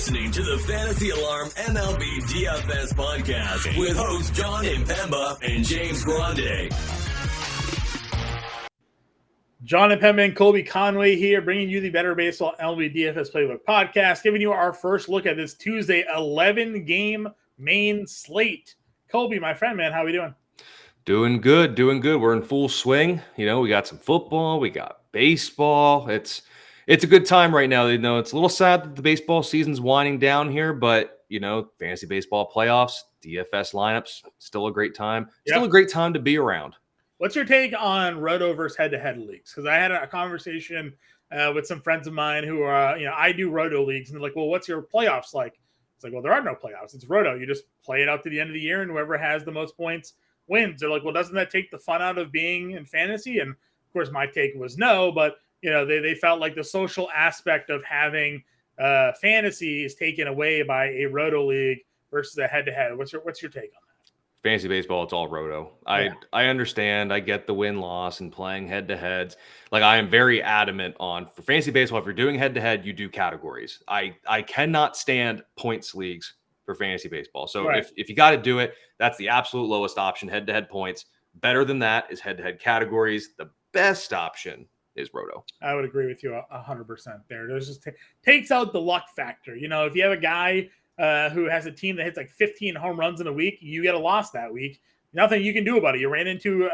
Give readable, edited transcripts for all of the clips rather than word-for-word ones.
listening to the Fantasy Alarm MLB DFS podcast with hosts John Impemba and James Grande. John Impemba and Colby Conway here, bringing you the Better Baseball MLB DFS Playbook podcast, giving you our first look at this Tuesday 11-game main slate. Colby, my friend, man, how are we doing? Doing good. We're in full swing. You know, we got some football, we got baseball. It's a good time right now. You know, it's a little sad that the baseball season's winding down here, but you know, fantasy baseball playoffs, DFS lineups, still a great time. Still a great time to be around. What's your take on roto versus head-to-head leagues? Because I had a conversation with some friends of mine who are, I do roto leagues, and they're like, well, what's your playoffs like? It's like, well, there are no playoffs. It's roto. You just play it out to the end of the year, and whoever has the most points wins. They're like, well, doesn't that take the fun out of being in fantasy? And of course, my take was no, but they felt like the social aspect of having fantasy is taken away by a roto league versus a head-to-head. What's your take on that? Fantasy baseball, it's all roto. I understand. I get the win-loss and playing head-to-heads. Like, I am very adamant on, for fantasy baseball, if you're doing head-to-head, you do categories. I cannot stand points leagues for fantasy baseball. So if you got to do it, that's the absolute lowest option, head-to-head points. Better than that is head-to-head categories. The best option is roto. I would agree with you 100% there. There's just takes out the luck factor. If you have a guy who has a team that hits like 15 home runs in a week, you get a loss that week. Nothing you can do about it. You ran into,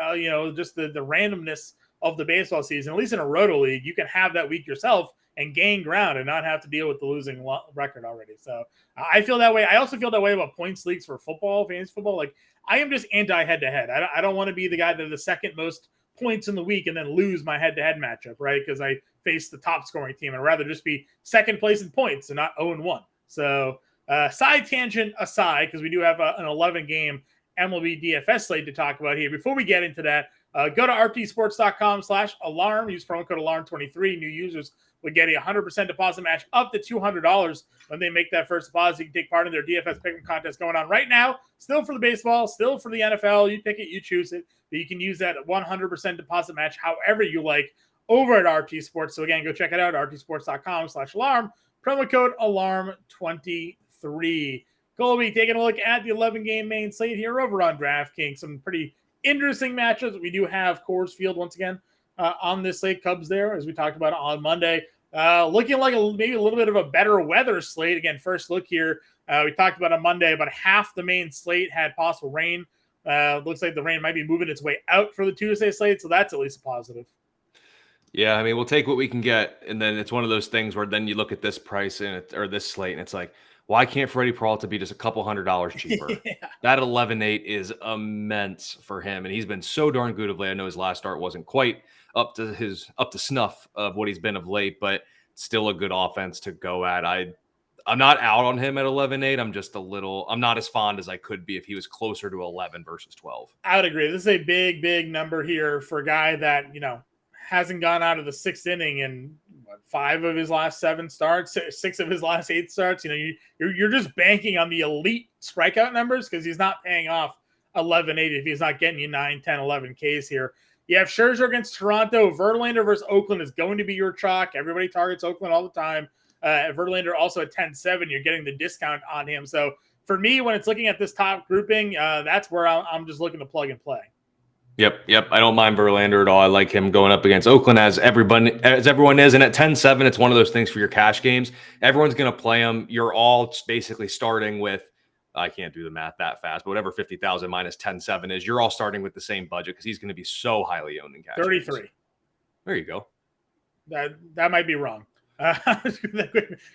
just the randomness of the baseball season. At least in a roto league, you can have that week yourself and gain ground and not have to deal with the losing record already. So I feel that way. I also feel that way about points leagues for football, fantasy football. Like, I am just anti head-to-head. I don't want to be the guy that the second most points in the week and then lose my head-to-head matchup, right? Because I face the top scoring team. I'd rather just be second place in points and not 0-1. So side tangent aside, because we do have an 11-game MLB DFS slate to talk about here. Before we get into that, go to rtsports.com/alarm. Use promo code alarm23. New users would get a 100% deposit match up to $200 when they make that first deposit. You can take part in their DFS pick'em contest going on right now. Still for the baseball, still for the NFL. You pick it, you choose it. But you can use that 100% deposit match however you like over at RT Sports. So again, go check it out, rtsports.com/alarm. Promo code alarm23. Colby, taking a look at the 11-game main slate here over on DraftKings. Some pretty interesting matchups. We do have Coors Field once again on this slate. Cubs there, as we talked about on Monday. Looking like maybe a little bit of a better weather slate. Again, first look here. We talked about on Monday, about half the main slate had possible rain. Looks like the rain might be moving its way out for the Tuesday slate, so that's at least a positive. Yeah, I mean, we'll take what we can get, and then it's one of those things where then you look at this price or this slate, and it's like, why can't Freddie Peralta be just a couple $100 cheaper? That 11.8 is immense for him, and he's been so darn good of late. I know his last start wasn't quite up to snuff of what he's been of late, but still a good offense to go at. I'm not out on him at 11.8. I'm not as fond as I could be if he was closer to 11 versus 12. I would agree. This is a big, big number here for a guy that, hasn't gone out of the sixth inning in 5 of his last 7 starts, 6 of his last 8 starts. You're just banking on the elite strikeout numbers because he's not paying off 11.8 if he's not getting you 9, 10, 11 Ks here. You have Scherzer against Toronto. Verlander versus Oakland is going to be your chalk. Everybody targets Oakland all the time. Verlander also at 10.7. You're getting the discount on him. So for me, when it's looking at this top grouping, that's where I'm just looking to plug and play. Yep. I don't mind Verlander at all. I like him going up against Oakland as everyone is. And at 10-7, it's one of those things for your cash games. Everyone's going to play him. You're all basically starting with, I can't do the math that fast, but whatever 50,000 minus 10-7 is, you're all starting with the same budget because he's going to be so highly owned in cash 33. games. There you go. That might be wrong.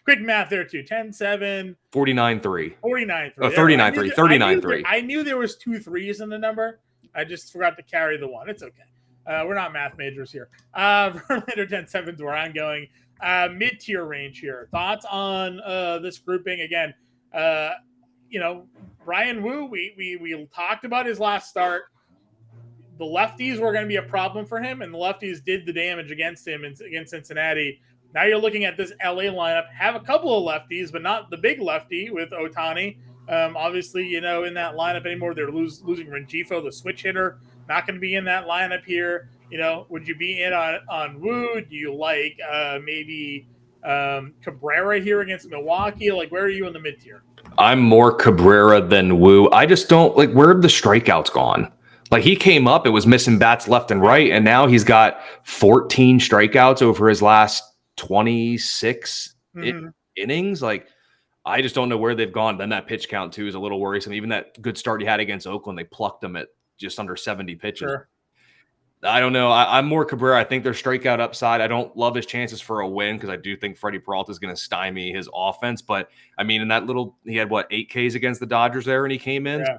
Quick math there too. 10-7. 49.3. 49.3. Oh, 39.3. 39.3. I knew there was 2 3s in the number. I just forgot to carry the 1. It's okay. We're not math majors here. Verlander 10-7 is where I'm going. Mid-tier range here. Thoughts on this grouping? Again, Brian Wu, we talked about his last start. The lefties were going to be a problem for him, and the lefties did the damage against him against Cincinnati. Now you're looking at this LA lineup. Have a couple of lefties, but not the big lefty with Ohtani. Obviously, in that lineup anymore. They're losing Rengifo, the switch hitter. Not going to be in that lineup here. Would you be in on Wu? Do you like maybe Cabrera here against Milwaukee. Like, where are you in the mid tier? I'm more Cabrera than Wu. I just don't like, where have the strikeouts gone? Like, he came up, it was missing bats left and right, and now he's got 14 strikeouts over his last 26 innings. Like, I just don't know where they've gone. Then that pitch count too is a little worrisome. Even that good start he had against Oakland, they plucked him at just under 70 pitches. Sure. I don't know. I'm more Cabrera. I think there's strikeout upside. I don't love his chances for a win because I do think Freddie Peralta is going to stymie his offense. But I mean, in that little, he had 8 Ks against the Dodgers there, and he came in. Yeah.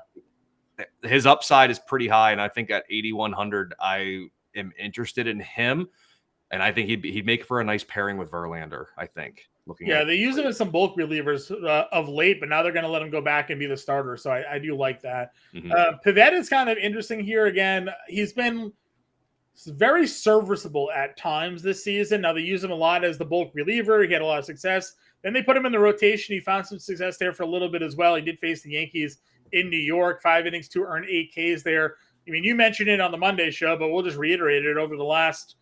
His upside is pretty high, and I think at 8,100, I am interested in him, and I think he'd make for a nice pairing with Verlander. I think. They use him as some bulk relievers of late, but now they're going to let him go back and be the starter. So I do like that. Pivetta is kind of interesting here again. He's been very serviceable at times this season. Now they use him a lot as the bulk reliever. He had a lot of success. Then they put him in the rotation. He found some success there for a little bit as well. He did face the Yankees in New York, 5 innings to earn 8 Ks there. I mean, you mentioned it on the Monday show, but we'll just reiterate it. Over the last,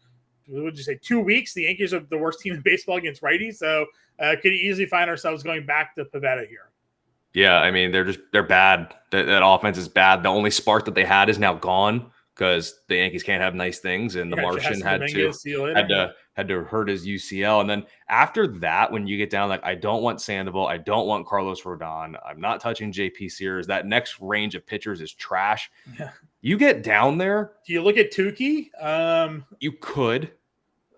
what would you say, 2 weeks, the Yankees are the worst team in baseball against righties. So could easily find ourselves going back to Pivetta here. Yeah, I mean, they're bad. That offense is bad. The only spark that they had is now gone because the Yankees can't have nice things, and the Martian had to hurt his UCL. And then after that, when you get down, like, I don't want Sandoval, I don't want Carlos Rodon, I'm not touching JP Sears. That next range of pitchers is trash. Yeah. You get down there. Do you look at Tukey? You could.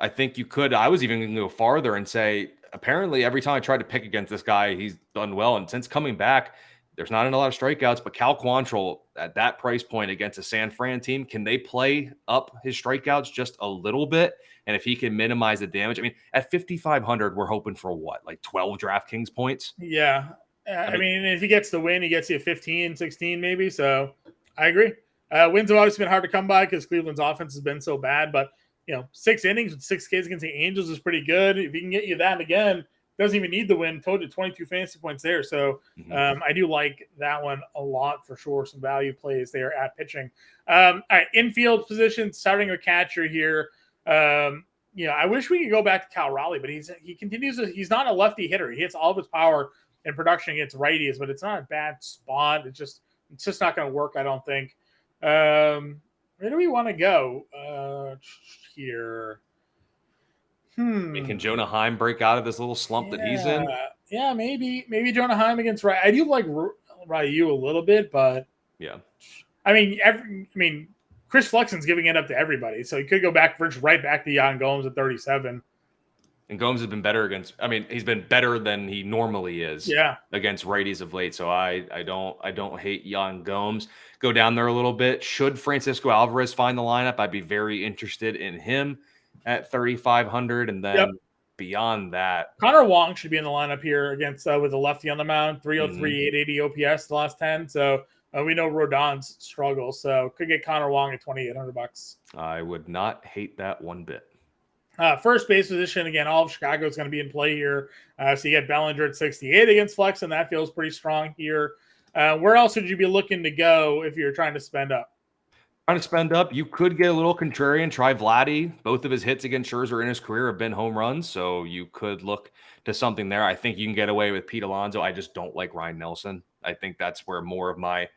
I think you could. I was even going to go farther and say, apparently, every time I tried to pick against this guy, he's done well. And since coming back, there's not a lot of strikeouts, but Cal Quantrill at that price point against a San Fran team, can they play up his strikeouts just a little bit? And if he can minimize the damage, I mean, at 5,500, we're hoping for what, like 12 DraftKings points? Yeah. I mean, if he gets the win, he gets you 15, 16 maybe. So I agree. Wins have obviously been hard to come by because Cleveland's offense has been so bad. But, 6 innings with 6 Ks against the Angels is pretty good. If he can get you that again, doesn't even need the win. Total 22 fantasy points there. So I do like that one a lot for sure. Some value plays there at pitching. All right, infield position, starting a catcher here. I wish we could go back to Cal Raleigh, but he continues. He's not a lefty hitter. He hits all of his power and production against righties, but it's not a bad spot. It's just not going to work, I don't think. Where do we want to go here? Can Jonah Heim break out of this little slump that he's in? Yeah, maybe Jonah Heim against Ryu. I do like Ryu a little bit, but yeah. I mean, Chris Flexen's giving it up to everybody, so he could go right back to Yan Gomes at 37. And Gomes has been better he's been better than he normally is. Yeah. Against righties of late. So I don't hate Yan Gomes. Go down there a little bit. Should Francisco Alvarez find the lineup, I'd be very interested in him at 3,500, and then beyond that, Connor Wong should be in the lineup here against with a lefty on the mound. 303, 880 OPS the last 10. So we know Rodon's struggle, so could get Connor Wong at $2,800. I would not hate that one bit. First base position again. All of Chicago is going to be in play here. So you get Bellinger at 68 against Flex, and that feels pretty strong here. Where else would you be looking to go if you're trying to spend up? You could get a little contrarian, try Vladdy. Both of his hits against Scherzer in his career have been home runs, so you could look to something there. I think you can get away with Pete Alonso. I just don't like Ryan Nelson. I think that's where more of my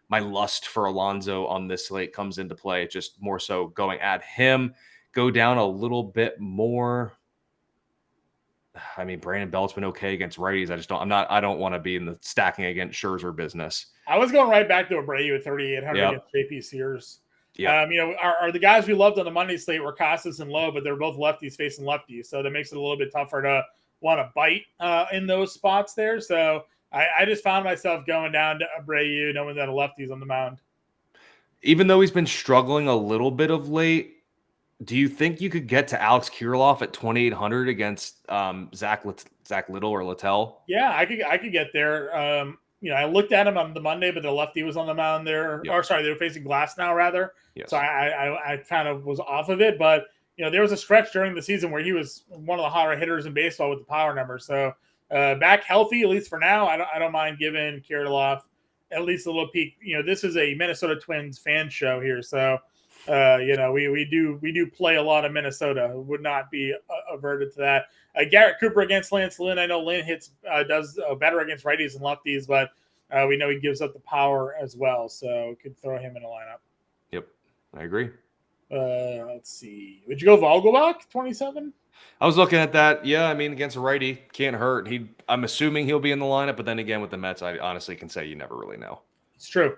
lust for Alonso on this slate comes into play. Just more so going at him. Go down a little bit more. I mean, Brandon Belt's been okay against righties. I don't want to be in the stacking against Scherzer business. I was going right back to Abreu at 3,800 against JP Sears. Yeah. Are the guys we loved on the Monday slate were Casas and Lowe, but they're both lefties facing lefties. So that makes it a little bit tougher to want to bite in those spots there. So I just found myself going down to Abreu knowing that a lefty's on the mound. Even though he's been struggling a little bit of late, do you think you could get to Alex Kirilloff at 2,800 against Zach Little or Littell? Yeah, I could get there. I looked at him on the Monday, but the lefty was on the mound there. Yep. Or sorry, they were facing Glass now rather. Yes. So I kind of was off of it, but there was a stretch during the season where he was one of the hotter hitters in baseball with the power numbers. So back healthy, at least for now. I don't mind giving Kirilloff at least a little peek. This is a Minnesota Twins fan show here, so we do play a lot of Minnesota. Would not be averted to that. Garrett Cooper against Lance Lynn. I know Lynn does better against righties and lefties, but we know he gives up the power as well, so could throw him in a lineup. Yep, I agree. Let's see. Would you go Vogelbach 27? I was looking at that. Yeah, I mean, against a righty, can't hurt. I'm assuming he'll be in the lineup, but then again, with the Mets, I honestly can say you never really know. It's true.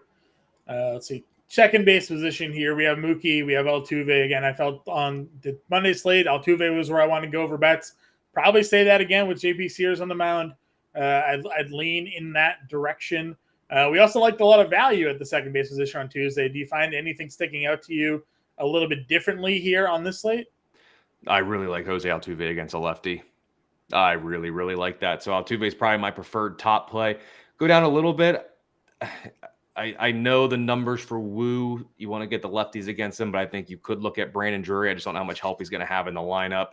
Let's see. Second base position here. We have Mookie. We have Altuve. Again, I felt on the Monday slate, Altuve was where I wanted to go over bets. Probably say that again with JP Sears on the mound. I'd lean in that direction. We also liked a lot of value at the second base position on Tuesday. Do you find anything sticking out to you a little bit differently here on this slate? I really like Jose Altuve against a lefty. I really, really like that. So Altuve is probably my preferred top play. Go down a little bit. I know the numbers for Wu. You want to get the lefties against him, but I think you could look at Brandon Drury. I just don't know how much help he's going to have in the lineup.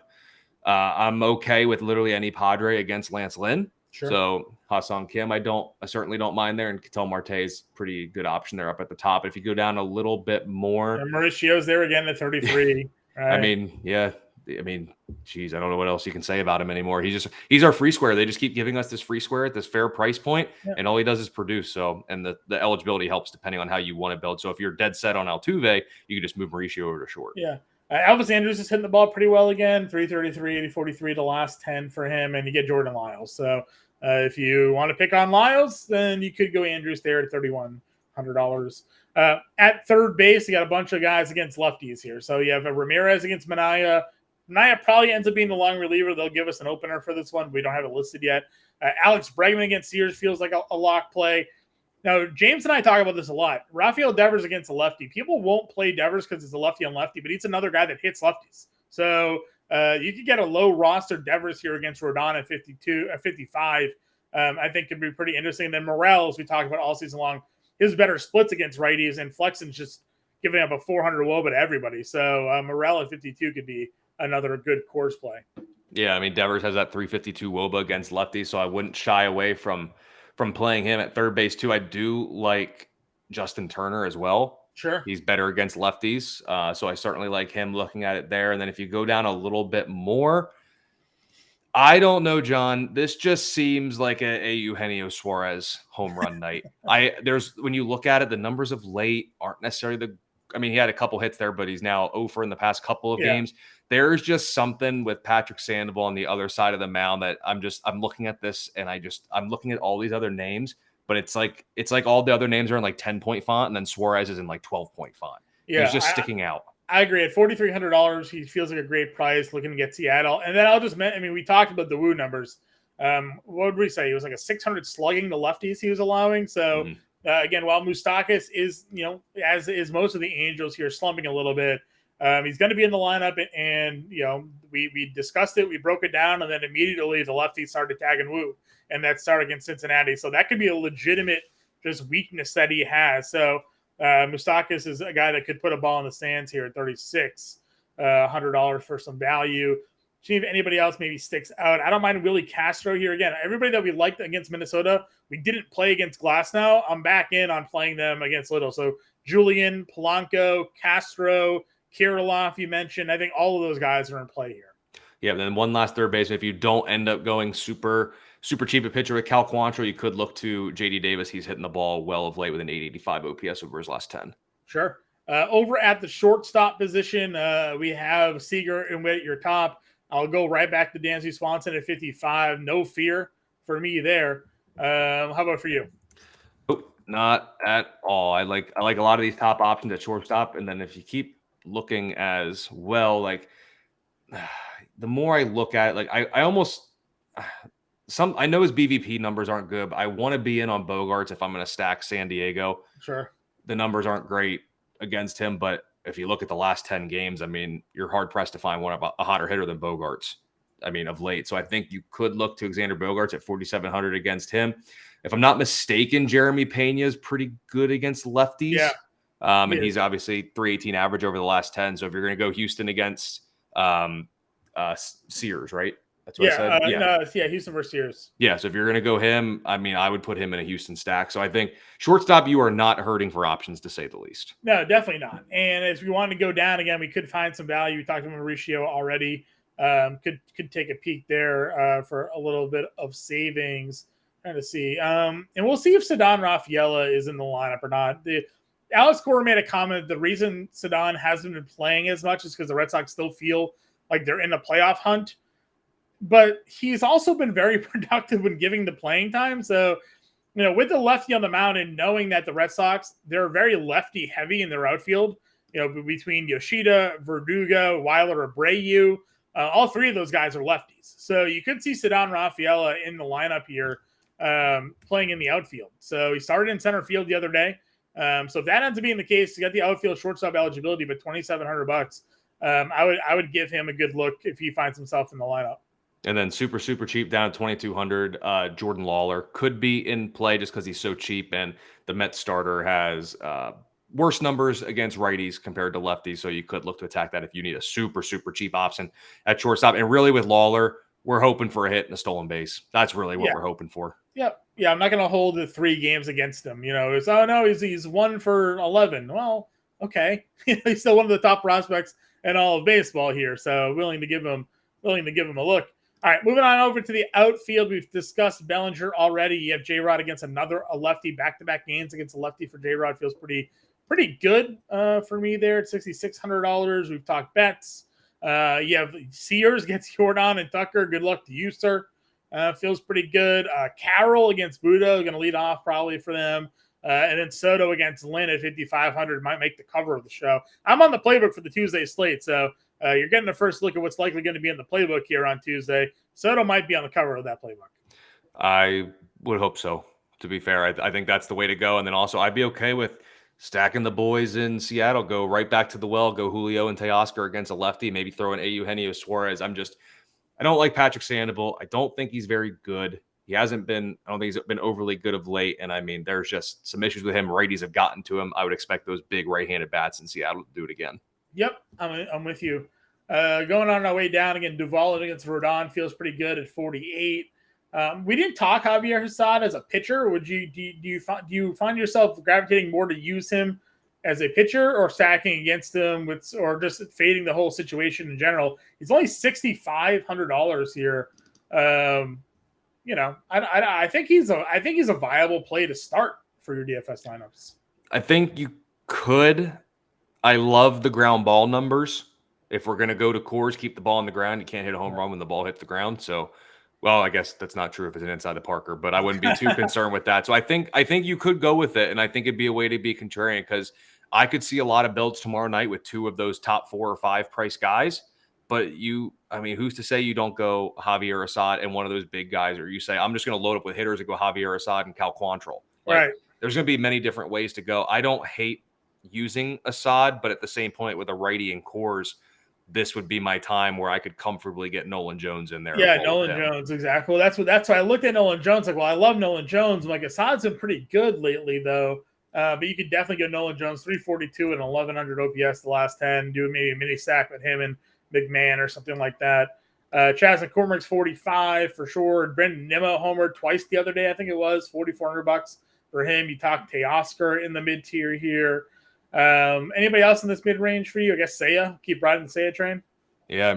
I'm okay with literally any Padre against Lance Lynn. Sure. So Ha-Seong Kim, I certainly don't mind there, and Ketel Marte is pretty good option there up at the top. If you go down a little bit more, and Mauricio's there again at 33. Right? I mean, geez, I don't know what else you can say about him anymore. He's our free square. They just keep giving us this free square at this fair price point, and all he does is produce. So, and the eligibility helps depending on how you want to build. So if you're dead set on Altuve, you can just move Mauricio over to short. Yeah. Elvis Andrus is hitting the ball pretty well again. 333, 8043 the last 10 for him, and you get Jordan Lyles. So if you want to pick on Lyles, then you could go Andrus there at $3,100. At third base, you got a bunch of guys against lefties here. So you have a Ramirez against Minaya. Minaya probably ends up being the long reliever. They'll give us an opener for this one. We don't have it listed yet. Alex Bregman against Sears feels like a lock play. Now, James and I talk about this a lot. Rafael Devers against a lefty. People won't play Devers because it's a lefty on lefty, but he's another guy that hits lefties. So you could get a low roster Devers here against Rodon at 55. I think could be pretty interesting. And then Morel, as we talked about all season long, his better splits against righties, and Flexen's just giving up a 400 WOBA to everybody. So Morel at 52 could be another good course play. Yeah, I mean, Devers has that 352 WOBA against lefties, so I wouldn't shy away from playing him at third base too. I do like Justin Turner as well. Sure. He's better against lefties, so I certainly like him looking at it there. And then if you go down a little bit more, I don't know, John. This just seems like a Eugenio Suarez home run night. When you look at it, the numbers of late aren't necessarily he had a couple hits there, but he's now 0 in the past couple of games. There's just something with Patrick Sandoval on the other side of the mound that I'm looking at this, and I'm looking at all these other names, but it's like all the other names are in like 10-point font, and then Suarez is in like 12-point font. Yeah, he's just sticking out. I agree. At $4,300, he feels like a great price looking to get Seattle. And then we talked about the Wu numbers. What would we say? He was like a 600 slugging the lefties he was allowing. So again, while Moustakas is, as is most of the Angels here, slumping a little bit, he's going to be in the lineup. And, we discussed it, we broke it down, and then immediately the lefties started tagging Wu, and that started against Cincinnati. So that could be a legitimate just weakness that he has. So Moustakas is a guy that could put a ball in the stands here at $36, $100 for some value. See if anybody else maybe sticks out. I don't mind Willie Castro here. Again, everybody that we liked against Minnesota, we didn't play against Glasnow. I'm back in on playing them against Little. So Julian, Polanco, Castro, Kirilloff, you mentioned. I think all of those guys are in play here. Yeah, and then one last third baseman. If you don't end up going super cheap a pitcher with Cal Quantrill, you could look to J.D. Davis. He's hitting the ball well of late with an 885 OPS over his last 10. Sure. Over at the shortstop position, we have Seager and Witt at your top. I'll go right back to Dansby Swanson at 55. No fear for me there. How about for you? Oh, not at all. I like a lot of these top options at shortstop. And then if you keep looking as well, like the more I look at it, like I almost I know his BVP numbers aren't good, but I want to be in on Bogarts if I'm going to stack San Diego. Sure. The numbers aren't great against him, but if you look at the last 10 games, I mean, you're hard-pressed to find a hotter hitter than Bogarts, of late. So I think you could look to Xander Bogaerts at 4,700 against him. If I'm not mistaken, Jeremy Pena is pretty good against lefties. Yeah. And he's obviously 318 average over the last 10. So if you're going to go Houston against Sears, right? That's what I said. Houston versus Sears. Yeah, so if you're going to go him, I mean, I would put him in a Houston stack. So I think shortstop, you are not hurting for options, to say the least. No, definitely not. And if we wanted to go down again, we could find some value. We talked about Mauricio already. Could take a peek there for a little bit of savings. Trying to see. And we'll see if Ceddanne Rafaela is in the lineup or not. Alex Cora made a comment. The reason Ceddanne hasn't been playing as much is because the Red Sox still feel like they're in a playoff hunt. But he's also been very productive when giving the playing time. So, with the lefty on the mound and knowing that the Red Sox, they're very lefty heavy in their outfield, between Yoshida, Verdugo, Weiler, Abreu, all three of those guys are lefties. So you could see Ceddanne Rafaela in the lineup here playing in the outfield. So he started in center field the other day. So if that ends up being the case, he got the outfield shortstop eligibility, but $2,700. I would give him a good look if he finds himself in the lineup. And then super, super cheap down at 2,200. Jordan Lawler could be in play just because he's so cheap. And the Mets starter has worse numbers against righties compared to lefties. So you could look to attack that if you need a super, super cheap option at shortstop. And really with Lawler, we're hoping for a hit and a stolen base. That's really what we're hoping for. Yep. Yeah, I'm not going to hold the 3 games against him. It's, oh, no, he's 1 for 11. Well, okay. He's still one of the top prospects in all of baseball here. So willing to give him a look. All right, moving on over to the outfield. We've discussed Bellinger already. You have J-Rod against a lefty, back-to-back games against a lefty for J-Rod. Feels pretty good for me there at $6,600. We've talked bets. You have Sears against Jordan and Tucker. Good luck to you, sir. Feels pretty good. Carroll against Budo, going to lead off probably for them. And then Soto against Lynn at $5,500 might make the cover of the show. I'm on the playbook for the Tuesday slate, so you're getting a first look at what's likely going to be in the playbook here on Tuesday. Soto might be on the cover of that playbook. I would hope so, to be fair. I think that's the way to go. And then also I'd be okay with stacking the boys in Seattle, go right back to the well, go Julio and Teoscar against a lefty, maybe throw in Eugenio Suarez. I don't like Patrick Sandoval. I don't think he's very good. I don't think he's been overly good of late. And I mean, there's just some issues with him. Righties have gotten to him. I would expect those big right-handed bats in Seattle to do it again. Yep, I'm with you. Going on our way down again, Duvall against Rodon feels pretty good at 48. We didn't talk Javier Assad as a pitcher. Do you find yourself gravitating more to use him as a pitcher or stacking against him or just fading the whole situation in general? He's only $6,500 here. I think he's a viable play to start for your DFS lineups. I think you could. I love the ground ball numbers. If we're going to go to cores, keep the ball on the ground. You can't hit a home run when the ball hits the ground. So, well, I guess that's not true if it's an inside the Parker, but I wouldn't be too concerned with that. So I think you could go with it, and I think it'd be a way to be contrarian because I could see a lot of builds tomorrow night with 2 of those top 4 or 5 price guys. But who's to say you don't go Javier Assad and one of those big guys, or you say, I'm just going to load up with hitters and go Javier Assad and Cal Quantrill. Right. There's going to be many different ways to go. I don't hate using Assad, but at the same point with a righty and cores, this would be my time where I could comfortably get Nolan Jones in there. Yeah, Nolan Jones, exactly. Well, that's why I looked at Nolan Jones. Like, well, I love Nolan Jones. I'm like, Assad's been pretty good lately, though. But you could definitely get Nolan Jones, 342 and 1,100 OPS the last 10. Do maybe a mini stack with him and McMahon or something like that. Chas McCormick's 45 for sure. Brendan Nimmo homered twice the other day, I think it was $4,400 for him. You talked Teoscar in the mid tier here. Anybody else in this mid range for you? I guess Seiya. Keep riding the Seiya train. Yeah,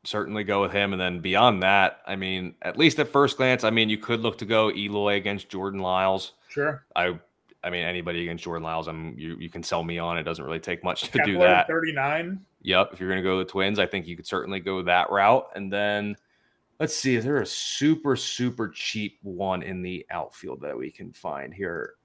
certainly go with him. And then beyond that, at least at first glance, you could look to go Eloy against Jordan Lyles. Sure. Anybody against Jordan Lyles, you can sell me on. It doesn't really take much to do Kepler, that. 39. Yep. If you're going to go the Twins, I think you could certainly go that route. And then let's see, is there a super, super cheap one in the outfield that we can find here?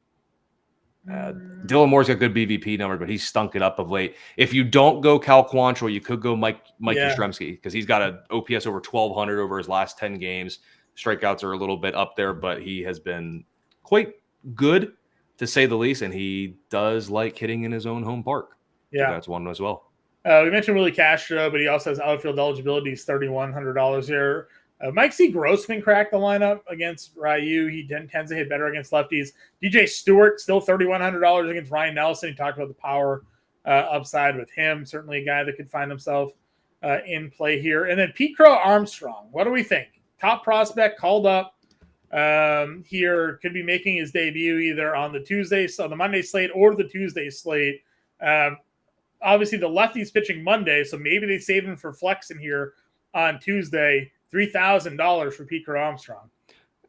Dylan Moore's got good BVP numbers, but he's stunk it up of late. If you don't go Cal Quantrill, you could go Mike Yastrzemski because he's got an OPS over 1,200 over his last 10 games. Strikeouts are a little bit up there, but he has been quite good, to say the least, and he does like hitting in his own home park. Yeah. So that's one as well. We mentioned Willie Castro, but he also has outfield eligibility. He's $3,100 here. Mike C. Grossman cracked the lineup against Ryu. He tends to hit better against lefties. DJ Stewart, still $3,100 against Ryan Nelson. He talked about the power upside with him. Certainly a guy that could find himself in play here. And then Pete Crow Armstrong. What do we think? Top prospect called up here, could be making his debut either on the Monday slate or the Tuesday slate. Obviously, the lefty's pitching Monday, so maybe they save him for flex in here on Tuesday. $3,000 for Pete Crow Armstrong.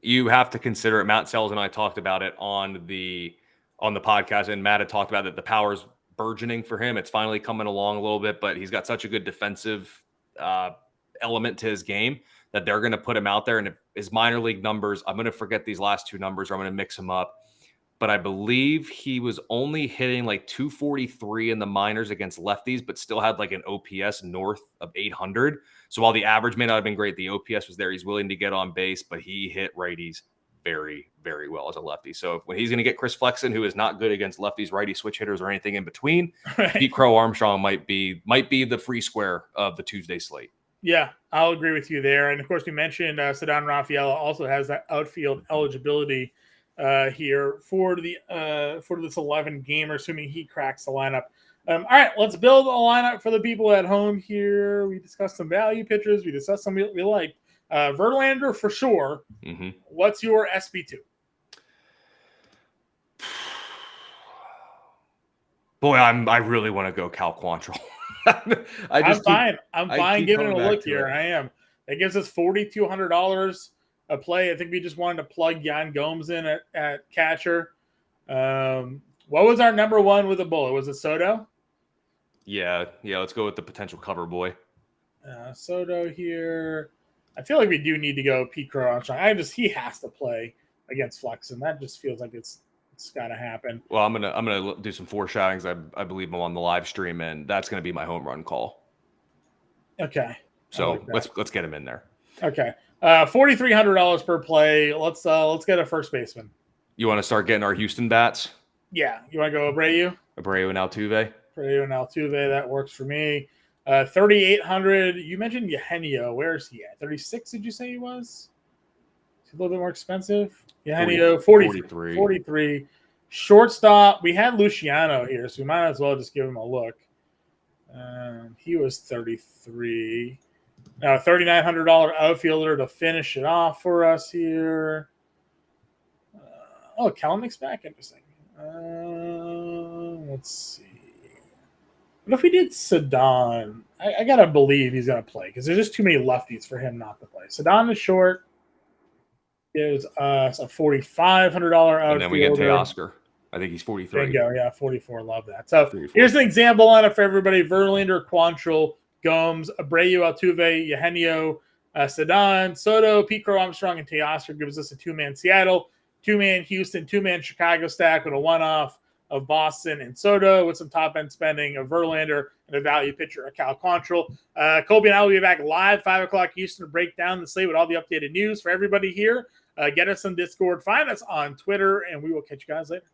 You have to consider it. Matt Sells and I talked about it on the podcast, and Matt had talked about that the power's burgeoning for him. It's finally coming along a little bit, but he's got such a good defensive element to his game that they're going to put him out there. And his minor league numbers, I'm going to forget these last two numbers, or I'm going to mix them up. But I believe he was only hitting like 243 in the minors against lefties, but still had like an OPS north of 800. So while the average may not have been great, the OPS was there. He's willing to get on base, but he hit righties very, very well as a lefty. So when he's going to get Chris Flexen, who is not good against lefties, righty switch hitters, or anything in between, right, Pete Crow Armstrong might be the free square of the Tuesday slate. Yeah, I'll agree with you there. And of course, we mentioned Ceddanne Rafaela also has that outfield eligibility here for this 11 gamer, assuming he cracks the lineup. All right, let's build a lineup for the people at home here. We discussed some value pitchers. We discussed some we like. Verlander for sure. Mm-hmm. What's your SB2? Boy, I really want to go Cal Quantrill. I'm fine giving it a look here. I am. That gives us $4,200 a play. I think we just wanted to plug Yan Gomes in at catcher. What was our number one with a bullet? Was it Soto? Yeah. Let's go with the potential cover boy. Soto here. I feel like we do need to go Pete Crow Armstrong. He has to play against Flexen. That just feels like it's got to happen. Well, I'm gonna do some foreshadowings. I believe I'm on the live stream, and that's gonna be my home run call. Okay. So let's get him in there. Okay. $4,300 per play. Let's get a first baseman. You want to start getting our Houston bats? Yeah. You want to go Abreu? Abreu and Altuve. That works for me. 3,800. You mentioned Eugenio. Where is he at? 36? Did you say he was? Is he a little bit more expensive? Eugenio, 43. Shortstop. We had Luciano here, so we might as well just give him a look. He was 33. Now, $3,900 outfielder to finish it off for us here. Kelenich's back. Interesting. Let's see. What if we did Ceddanne? I got to believe he's going to play because there's just too many lefties for him not to play. Ceddanne is short. Gives us a $4,500 outfielder. And then we get Teoscar. I think he's 43. Bingo, yeah, 44. Love that. So 44. Here's an example lineup for everybody. Verlander, Quantrill, Gomes, Abreu, Altuve, Eugenio, Ceddanne, Soto, Pete Crow Armstrong, and Teoscar gives us a two-man Seattle, two-man Houston, two-man Chicago stack with a one-off of Boston and Soto with some top-end spending of Verlander and a value pitcher of Cal Quantrill. Colby and I will be back live 5 o'clock Eastern to break down the slate with all the updated news for everybody here. Get us on Discord. Find us on Twitter, and we will catch you guys later.